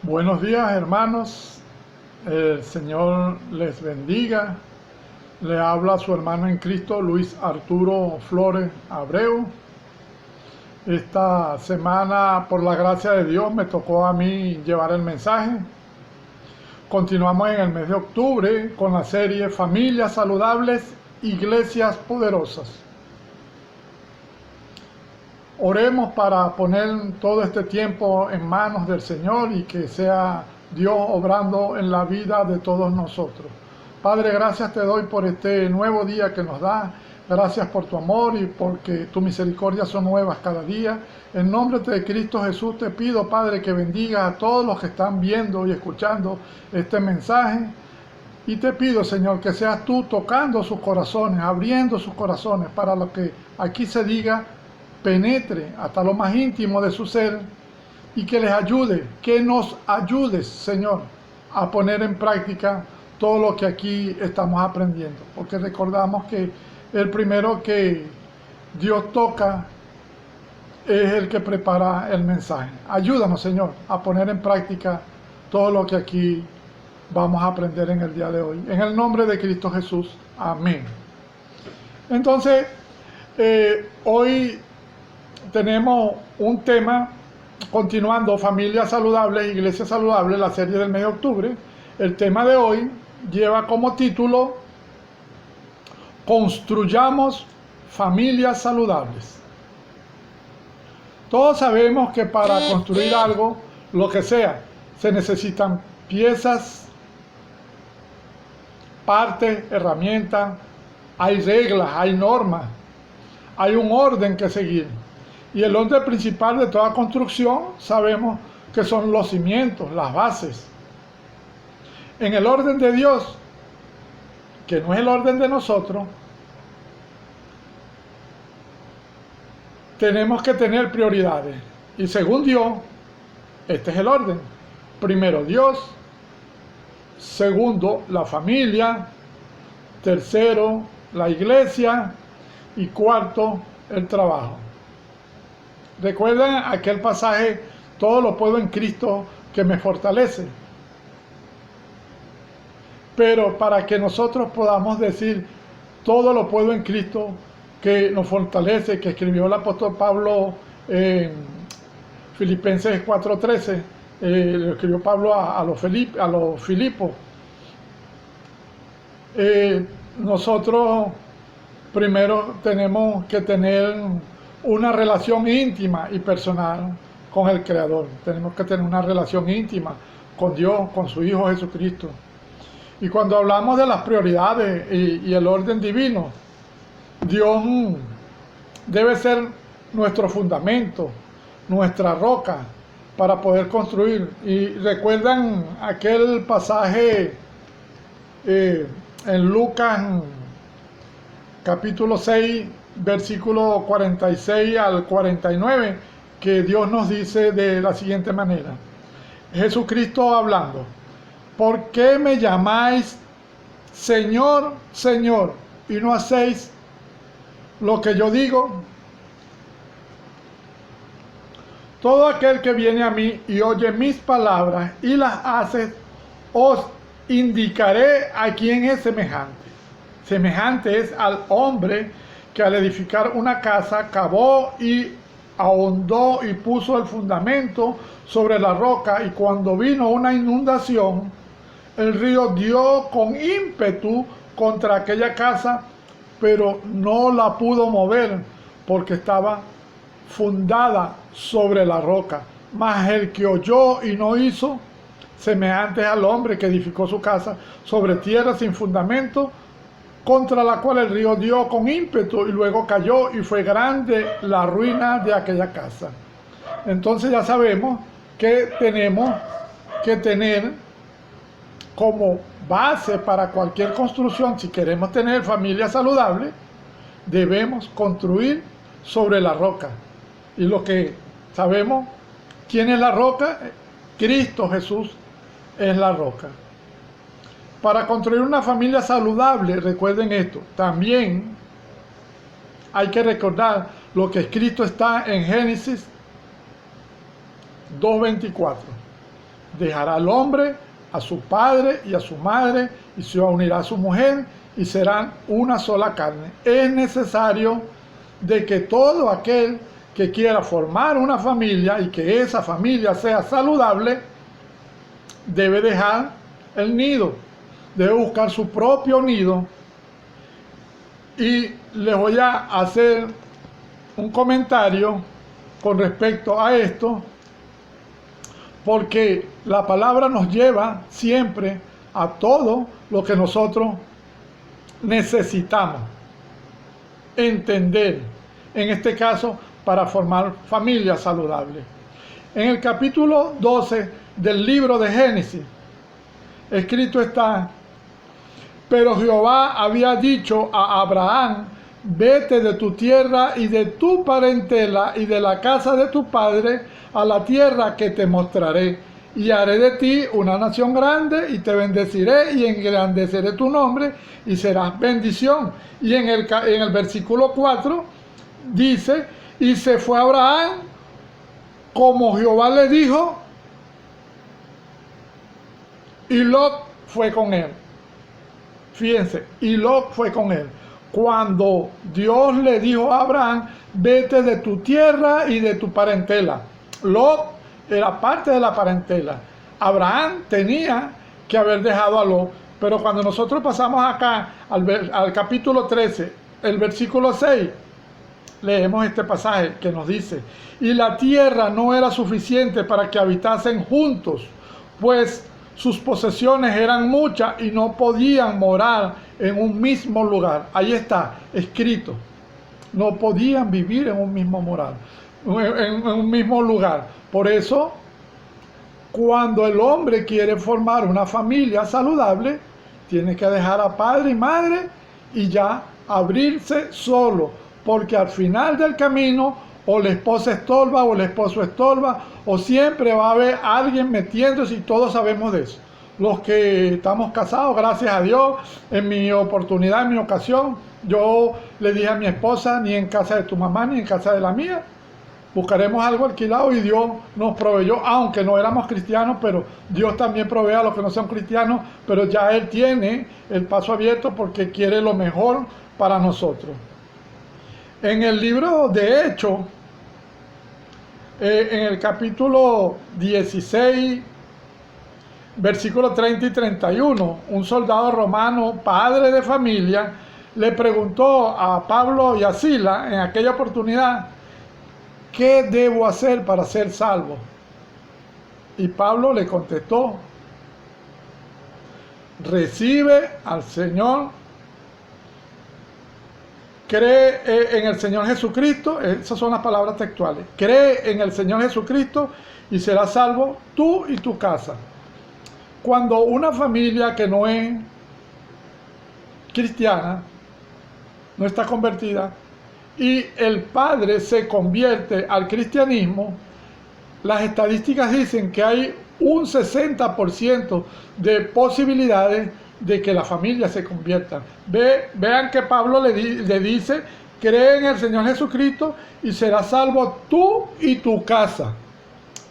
Buenos días, hermanos, el Señor les bendiga. Le habla su hermano en Cristo, Luis Arturo Flores Abreu. Esta semana, por la gracia de Dios, me tocó a mí llevar el mensaje. Continuamos en el mes de octubre con la serie Familias Saludables, Iglesias Poderosas. Oremos para poner todo este tiempo en manos del Señor y que sea Dios obrando en la vida de todos nosotros. Padre, gracias te doy por este nuevo día que nos da. Gracias por tu amor y porque tus misericordias son nuevas cada día. En nombre de Cristo Jesús te pido, Padre, que bendiga a todos los que están viendo y escuchando este mensaje. Y te pido, Señor, que seas tú tocando sus corazones, abriendo sus corazones para lo que aquí se diga penetre hasta lo más íntimo de su ser y que les ayude, que nos ayudes, Señor, a poner en práctica todo lo que aquí estamos aprendiendo, porque recordamos que el primero que Dios toca es el que prepara el mensaje. Ayúdanos, Señor, a poner en práctica todo lo que aquí vamos a aprender en el día de hoy. En el nombre de Cristo Jesús. Amén. Entonces, hoy tenemos un tema, continuando Familias Saludables, Iglesias Saludables, la serie del mes de octubre. El tema de hoy lleva como título Construyamos Familias Saludables. Todos sabemos que para construir algo, lo que sea, se necesitan piezas, partes, herramientas, hay reglas, hay normas, hay un orden que seguir. Y el orden principal de toda construcción sabemos que son los cimientos, las bases. En el orden de Dios, que no es el orden de nosotros, tenemos que tener prioridades. Y según Dios, este es el orden. Primero Dios, segundo la familia, tercero la iglesia y cuarto el trabajo. ¿Recuerdan aquel pasaje? Todo lo puedo en Cristo que me fortalece. Pero para que nosotros podamos decir todo lo puedo en Cristo que nos fortalece, que escribió el apóstol Pablo en Filipenses 4:13, lo escribió Pablo a los Filipos. Nosotros primero tenemos que tener una relación íntima y personal con el Creador. Tenemos que tener una relación íntima con Dios, con su Hijo Jesucristo. Y cuando hablamos de las prioridades y el orden divino, Dios debe ser nuestro fundamento, nuestra roca para poder construir. Y recuerdan aquel pasaje en Lucas capítulo 6, versículo 46 al 49, que Dios nos dice de la siguiente manera. Jesucristo hablando: ¿por qué me llamáis Señor, Señor, y no hacéis lo que yo digo? Todo aquel que viene a mí y oye mis palabras y las hace, os indicaré a quién es semejante. Semejante es al hombre que al edificar una casa cavó y ahondó y puso el fundamento sobre la roca, y cuando vino una inundación, el río dio con ímpetu contra aquella casa, pero no la pudo mover porque estaba fundada sobre la roca. Mas el que oyó y no hizo, semejante al hombre que edificó su casa sobre tierra sin fundamento, contra la cual el río dio con ímpetu y luego cayó, y fue grande la ruina de aquella casa. Entonces ya sabemos que tenemos que tener como base para cualquier construcción. Si queremos tener familia saludable, debemos construir sobre la roca. Y lo que sabemos, ¿quién es la roca? Cristo Jesús es la roca. Para construir una familia saludable, recuerden esto, también hay que recordar lo que escrito está en Génesis 2:24. Dejará al hombre a su padre y a su madre, y se unirá a su mujer, y serán una sola carne. Es necesario de que todo aquel que quiera formar una familia y que esa familia sea saludable, debe dejar el nido, debe buscar su propio nido. Y les voy a hacer un comentario con respecto a esto, porque la palabra nos lleva siempre a todo lo que nosotros necesitamos entender, en este caso, para formar familias saludables. En el capítulo 12 del libro de Génesis, escrito está: pero Jehová había dicho a Abraham: vete de tu tierra y de tu parentela y de la casa de tu padre a la tierra que te mostraré, y haré de ti una nación grande, y te bendeciré y engrandeceré tu nombre, y serás bendición. Y en el versículo 4 dice: y se fue Abraham como Jehová le dijo, y Lot fue con él. Fíjense, y Lot fue con él. Cuando Dios le dijo a Abraham: vete de tu tierra y de tu parentela. Lot era parte de la parentela. Abraham tenía que haber dejado a Lot. Pero cuando nosotros pasamos acá al capítulo 13, el versículo 6, leemos este pasaje que nos dice: y la tierra no era suficiente para que habitasen juntos, pues sus posesiones eran muchas y no podían morar en un mismo lugar. Ahí está escrito: no podían vivir en un mismo en un mismo lugar. Por eso, cuando el hombre quiere formar una familia saludable, tiene que dejar a padre y madre y ya abrirse solo, porque al final del camino o la esposa estorba o el esposo estorba, o siempre va a haber alguien metiéndose, y todos sabemos de eso. Los que estamos casados, gracias a Dios, en mi oportunidad, en mi ocasión, yo le dije a mi esposa: ni en casa de tu mamá ni en casa de la mía, buscaremos algo alquilado, y Dios nos proveyó, aunque no éramos cristianos, pero Dios también provee a los que no son cristianos, pero ya Él tiene el paso abierto porque quiere lo mejor para nosotros. En el libro de Hechos, en el capítulo 16, versículos 30 y 31, un soldado romano, padre de familia, le preguntó a Pablo y a Silas en aquella oportunidad: ¿qué debo hacer para ser salvo? Y Pablo le contestó: recibe al Señor, cree en el Señor Jesucristo. Esas son las palabras textuales: cree en el Señor Jesucristo y serás salvo tú y tu casa. Cuando una familia que no es cristiana, no está convertida, y el padre se convierte al cristianismo, las estadísticas dicen que hay un 60% de posibilidades de que la familia se convierta. Vean que Pablo le dice: cree en el Señor Jesucristo y serás salvo tú y tu casa,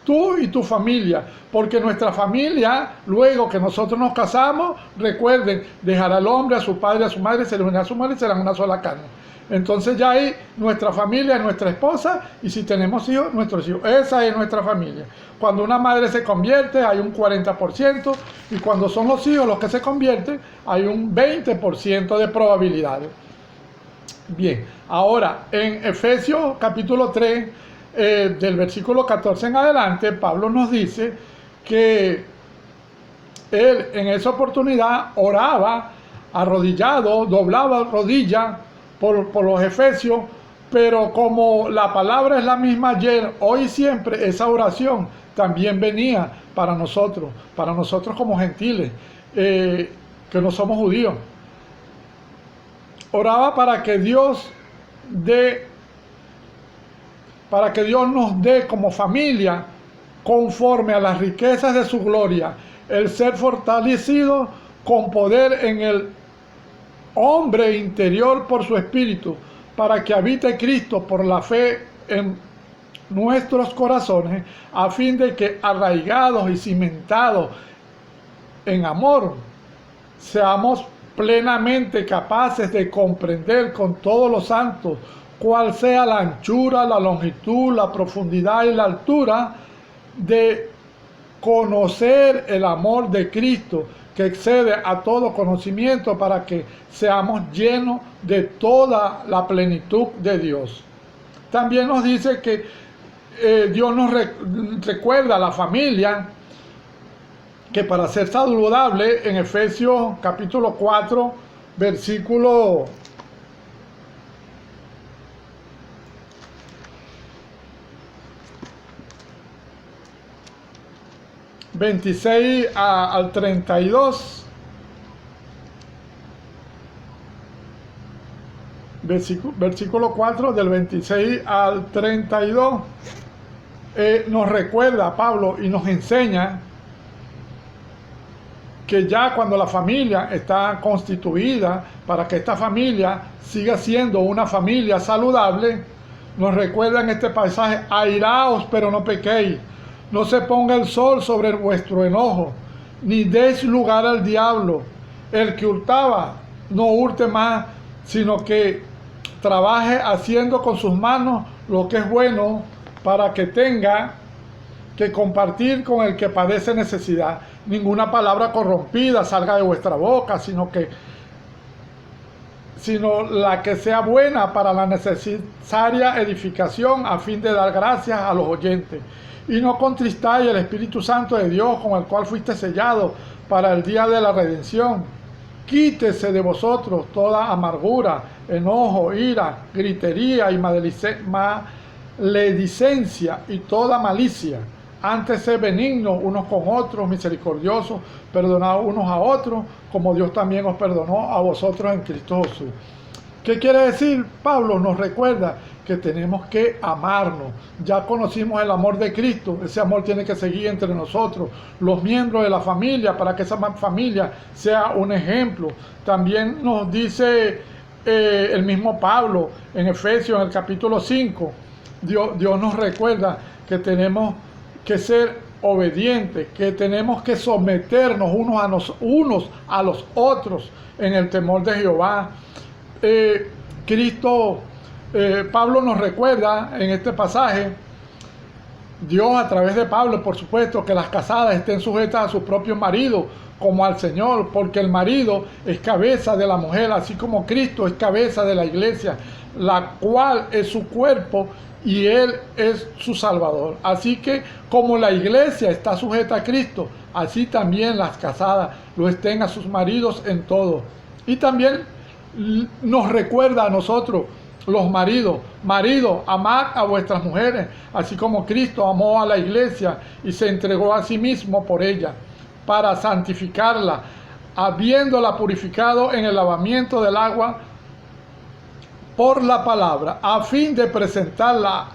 tú y tu familia, porque nuestra familia, luego que nosotros nos casamos, recuerden, dejará al hombre a su padre y a su madre, se le unirá a su madre y serán una sola carne. Entonces ya hay nuestra familia, nuestra esposa, y si tenemos hijos, nuestros hijos. Esa es nuestra familia. Cuando una madre se convierte, hay un 40%, y cuando son los hijos los que se convierten, hay un 20% de probabilidades. Bien, ahora en Efesios capítulo 3, del versículo 14 en adelante, Pablo nos dice que él en esa oportunidad oraba arrodillado, doblaba rodilla por los efesios, pero como la palabra es la misma ayer, hoy y siempre, esa oración también venía para nosotros como gentiles, que no somos judíos. Oraba para que Dios nos dé como familia, conforme a las riquezas de su gloria, el ser fortalecido con poder en el hombre interior por su espíritu, para que habite Cristo por la fe en nuestros corazones, a fin de que, arraigados y cimentados en amor, seamos plenamente capaces de comprender con todos los santos cuál sea la anchura, la longitud, la profundidad y la altura, de conocer el amor de Cristo, que excede a todo conocimiento, para que seamos llenos de toda la plenitud de Dios. También nos dice que Dios nos recuerda a la familia, que para ser saludable, en Efesios capítulo 4, versículo 26 al 32, versículo 4 del 26 al 32, nos recuerda Pablo y nos enseña que ya cuando la familia está constituida, para que esta familia siga siendo una familia saludable, nos recuerda en este pasaje: airaos, pero no pequéis. No se ponga el sol sobre vuestro enojo, ni deis lugar al diablo. El que hurtaba, no hurte más, sino que trabaje haciendo con sus manos lo que es bueno, para que tenga que compartir con el que padece necesidad. Ninguna palabra corrompida salga de vuestra boca, sino la que sea buena para la necesaria edificación, a fin de dar gracias a los oyentes. Y no contristáis el Espíritu Santo de Dios, con el cual fuiste sellado para el día de la redención. Quítese de vosotros toda amargura, enojo, ira, gritería y maledicencia y toda malicia. Antes sed benignos unos con otros, misericordiosos, perdonados unos a otros, como Dios también os perdonó a vosotros en Cristo Jesús. ¿Qué quiere decir? Pablo nos recuerda que tenemos que amarnos. Ya conocimos el amor de Cristo. Ese amor tiene que seguir entre nosotros, los miembros de la familia, para que esa familia sea un ejemplo. También nos dice el mismo Pablo en Efesios, en el capítulo 5, Dios nos recuerda que tenemos que ser obedientes, que tenemos que someternos unos a los otros en el temor de Jehová. Pablo nos recuerda en este pasaje, Dios a través de Pablo, por supuesto, que las casadas estén sujetas a sus propios maridos como al Señor, porque el marido es cabeza de la mujer, así como Cristo es cabeza de la iglesia, la cual es su cuerpo y Él es su Salvador. Así que como la iglesia está sujeta a Cristo, así también las casadas lo estén a sus maridos en todo. Y también nos recuerda a nosotros, los maridos: maridos, amad a vuestras mujeres, así como Cristo amó a la iglesia y se entregó a sí mismo por ella, para santificarla, habiéndola purificado en el lavamiento del agua por la palabra, a fin de presentarla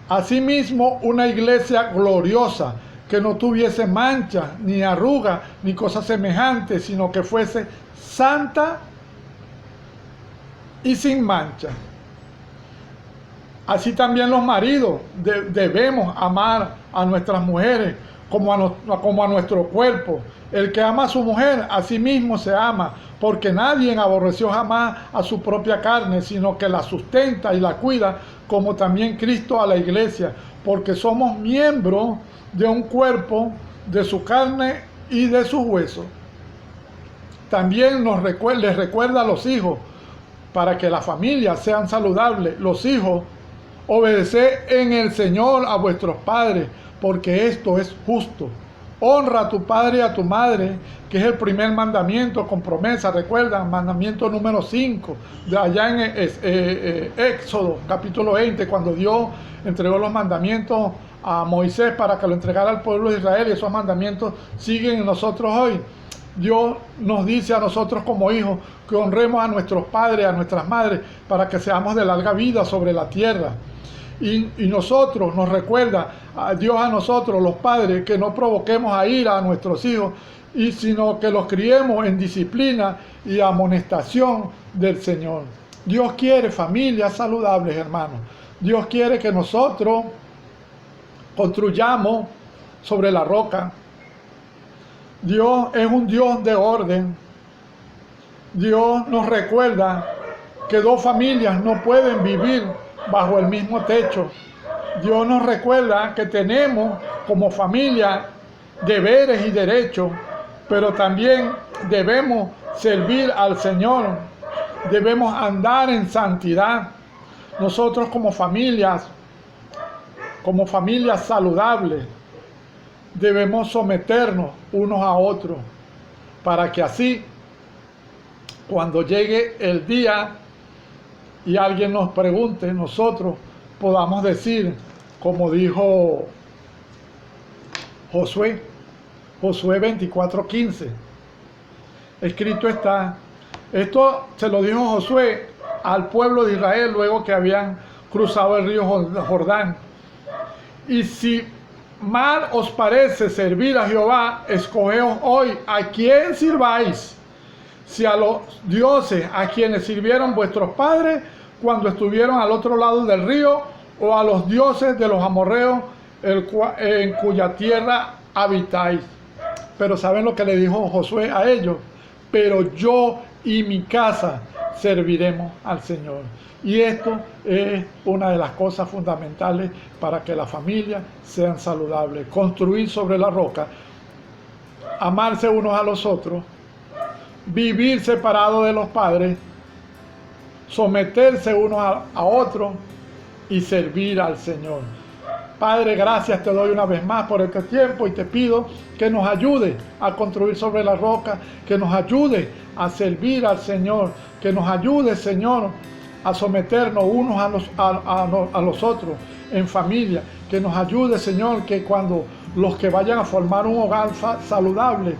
a sí mismo una iglesia gloriosa, que no tuviese mancha, ni arruga, ni cosa semejante, sino que fuese santa y sin mancha. Así también los maridos debemos amar a nuestras mujeres como a nuestro cuerpo. El que ama a su mujer, a sí mismo se ama, porque nadie aborreció jamás a su propia carne, sino que la sustenta y la cuida, como también Cristo a la iglesia, porque somos miembros de un cuerpo, de su carne y de sus huesos. También les recuerda a los hijos, para que las familias sean saludables. Los hijos, obedeced en el Señor a vuestros padres, porque esto es justo. Honra a tu padre y a tu madre, que es el primer mandamiento con promesa. Recuerdan, mandamiento número 5, de allá en Éxodo, capítulo 20, cuando Dios entregó los mandamientos a Moisés para que lo entregara al pueblo de Israel, y esos mandamientos siguen en nosotros hoy. Dios nos dice a nosotros como hijos que honremos a nuestros padres, a nuestras madres, para que seamos de larga vida sobre la tierra. Y nosotros, nos recuerda a Dios a nosotros, los padres, que no provoquemos a ira a nuestros hijos, sino que los criemos en disciplina y amonestación del Señor. Dios quiere familias saludables, hermanos. Dios quiere que nosotros Construyamos sobre la roca. Dios es un Dios de orden. Dios nos recuerda que dos familias no pueden vivir bajo el mismo techo. Dios nos recuerda que tenemos como familia deberes y derechos, pero también debemos servir al Señor. Debemos andar en santidad. Nosotros como familias saludables, debemos someternos unos a otros para que así, cuando llegue el día y alguien nos pregunte, nosotros podamos decir, como dijo Josué 24:15, escrito está. Esto se lo dijo Josué al pueblo de Israel luego que habían cruzado el río Jordán. Y si mal os parece servir a Jehová, escogeos hoy a quién sirváis, si a los dioses a quienes sirvieron vuestros padres cuando estuvieron al otro lado del río, o a los dioses de los amorreos en cuya tierra habitáis. Pero ¿saben lo que le dijo Josué a ellos? Pero yo y mi casa serviremos al Señor. Y esto es una de las cosas fundamentales para que las familias sean saludables. Construir sobre la roca, amarse unos a los otros, vivir separados de los padres, someterse unos a otros y servir al Señor. Padre, gracias te doy una vez más por este tiempo y te pido que nos ayude a construir sobre la roca, que nos ayude a servir al Señor, que nos ayude, Señor, a someternos unos a los otros en familia, que nos ayude, Señor, que cuando los que vayan a formar un hogar saludable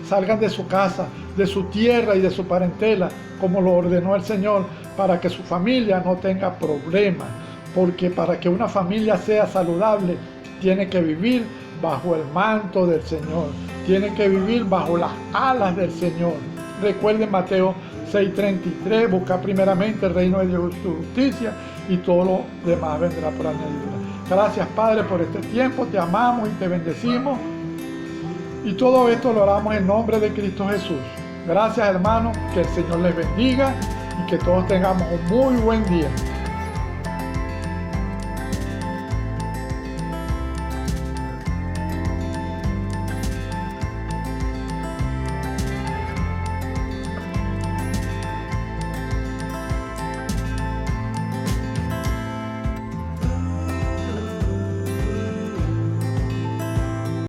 salgan de su casa, de su tierra y de su parentela, como lo ordenó el Señor, para que su familia no tenga problemas. Porque para que una familia sea saludable, tiene que vivir bajo el manto del Señor. Tiene que vivir bajo las alas del Señor. Recuerden Mateo 6:33, busca primeramente el reino de Dios y su justicia, y todo lo demás vendrá por añadidura. Gracias, Padre, por este tiempo. Te amamos y te bendecimos. Y todo esto lo oramos en nombre de Cristo Jesús. Gracias, hermanos. Que el Señor les bendiga y que todos tengamos un muy buen día.